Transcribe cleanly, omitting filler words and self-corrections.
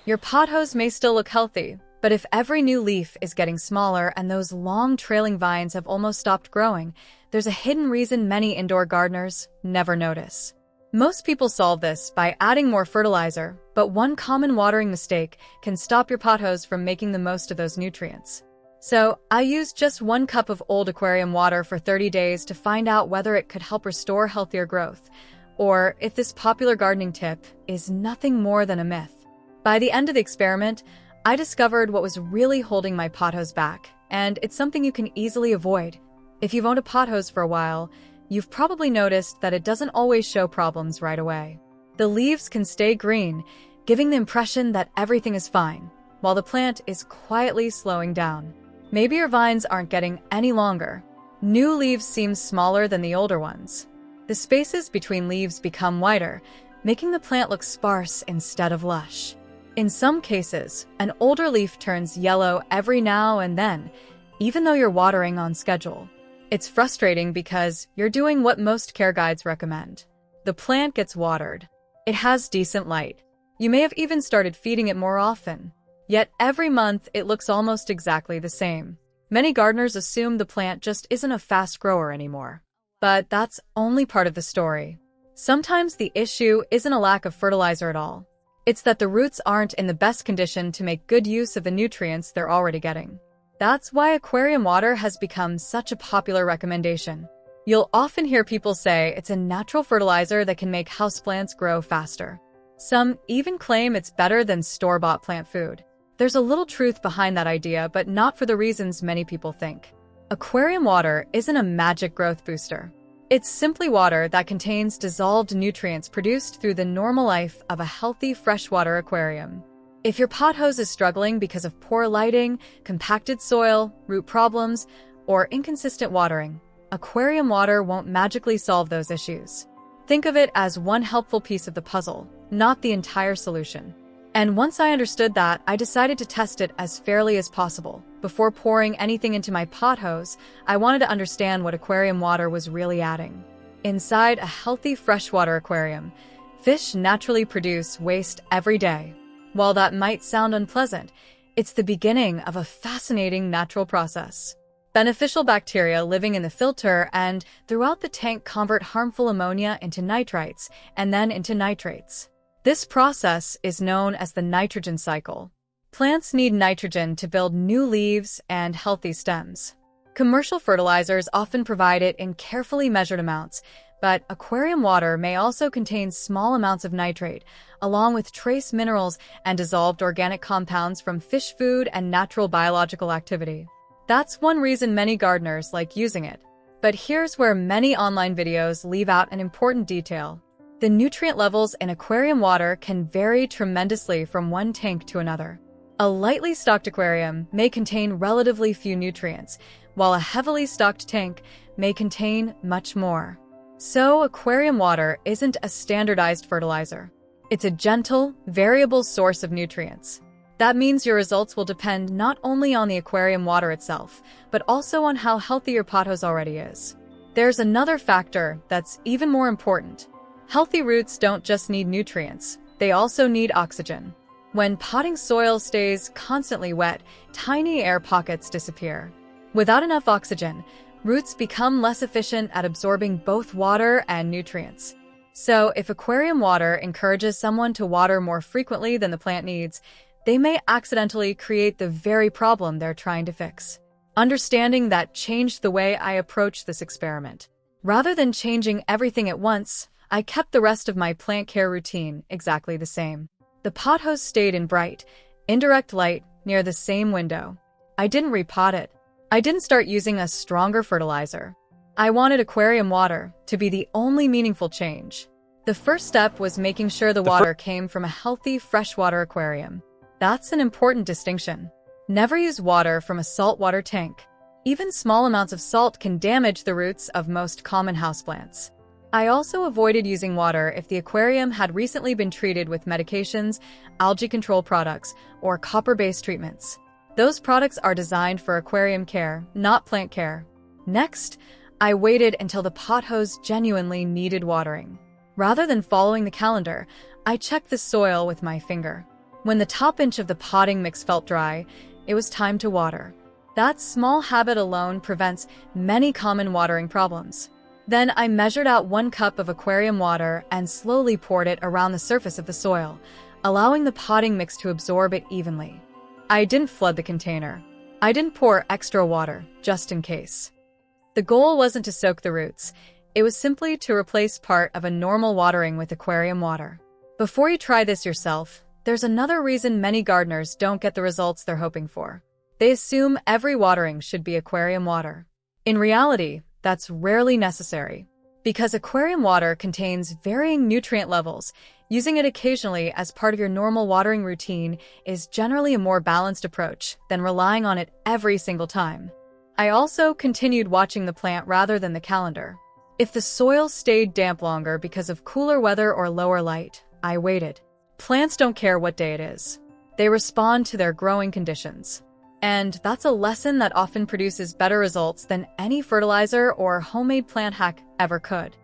Your pothos may still look healthy, but if every new leaf is getting smaller and those long trailing vines have almost stopped growing, there's a hidden reason many indoor gardeners never notice. Most people solve this by adding more fertilizer, but one common watering mistake can stop your pothos from making the most of those nutrients. So, I used just 1 cup of old aquarium water for 30 days to find out whether it could help restore healthier growth, or if this popular gardening tip is nothing more than a myth. By the end of the experiment, I discovered what was really holding my pothos back, and it's something you can easily avoid. If you've owned a pothos for a while, you've probably noticed that it doesn't always show problems right away. The leaves can stay green, giving the impression that everything is fine, while the plant is quietly slowing down. Maybe your vines aren't getting any longer. New leaves seem smaller than the older ones. The spaces between leaves become wider, making the plant look sparse instead of lush. In some cases, an older leaf turns yellow every now and then, even though you're watering on schedule. It's frustrating because you're doing what most care guides recommend. The plant gets watered. It has decent light. You may have even started feeding it more often. Yet every month it looks almost exactly the same. Many gardeners assume the plant just isn't a fast grower anymore. But that's only part of the story. Sometimes the issue isn't a lack of fertilizer at all. It's that the roots aren't in the best condition to make good use of the nutrients they're already getting. That's why aquarium water has become such a popular recommendation. You'll often hear people say it's a natural fertilizer that can make houseplants grow faster. Some even claim it's better than store-bought plant food. There's a little truth behind that idea, but not for the reasons many people think. Aquarium water isn't a magic growth booster. It's simply water that contains dissolved nutrients produced through the normal life of a healthy freshwater aquarium. If your pothose is struggling because of poor lighting, compacted soil, root problems, or inconsistent watering, aquarium water won't magically solve those issues. Think of it as one helpful piece of the puzzle, not the entire solution. And once I understood that, I decided to test it as fairly as possible. Before pouring anything into my pothose, I wanted to understand what aquarium water was really adding. Inside a healthy freshwater aquarium, fish naturally produce waste every day. While that might sound unpleasant, it's the beginning of a fascinating natural process. Beneficial bacteria living in the filter and throughout the tank convert harmful ammonia into nitrites and then into nitrates. This process is known as the nitrogen cycle. Plants need nitrogen to build new leaves and healthy stems. Commercial fertilizers often provide it in carefully measured amounts, but aquarium water may also contain small amounts of nitrate, along with trace minerals and dissolved organic compounds from fish food and natural biological activity. That's one reason many gardeners like using it. But here's where many online videos leave out an important detail. The nutrient levels in aquarium water can vary tremendously from one tank to another. A lightly stocked aquarium may contain relatively few nutrients, while a heavily stocked tank may contain much more. So, aquarium water isn't a standardized fertilizer. It's a gentle, variable source of nutrients. That means your results will depend not only on the aquarium water itself, but also on how healthy your pothose already is. There's another factor that's even more important. Healthy roots don't just need nutrients, they also need oxygen. When potting soil stays constantly wet, tiny air pockets disappear. Without enough oxygen, roots become less efficient at absorbing both water and nutrients. So, if aquarium water encourages someone to water more frequently than the plant needs, they may accidentally create the very problem they're trying to fix. Understanding that changed the way I approached this experiment. Rather than changing everything at once, I kept the rest of my plant care routine exactly the same. The pothose stayed in bright, indirect light near the same window. I didn't repot it. I didn't start using a stronger fertilizer. I wanted aquarium water to be the only meaningful change. The first step was making sure the water came from a healthy freshwater aquarium. That's an important distinction. Never use water from a saltwater tank. Even small amounts of salt can damage the roots of most common houseplants. I also avoided using water if the aquarium had recently been treated with medications, algae control products, or copper-based treatments. Those products are designed for aquarium care, not plant care. Next, I waited until the pothose genuinely needed watering. Rather than following the calendar, I checked the soil with my finger. When the top inch of the potting mix felt dry, it was time to water. That small habit alone prevents many common watering problems. Then I measured out 1 cup of aquarium water and slowly poured it around the surface of the soil, allowing the potting mix to absorb it evenly. I didn't flood the container. I didn't pour extra water, just in case. The goal wasn't to soak the roots. It was simply to replace part of a normal watering with aquarium water. Before you try this yourself, there's another reason many gardeners don't get the results they're hoping for. They assume every watering should be aquarium water. In reality, that's rarely necessary. Because aquarium water contains varying nutrient levels, using it occasionally as part of your normal watering routine is generally a more balanced approach than relying on it every single time. I also continued watching the plant rather than the calendar. If the soil stayed damp longer because of cooler weather or lower light, I waited. Plants don't care what day it is. They respond to their growing conditions. And that's a lesson that often produces better results than any fertilizer or homemade plant hack ever could.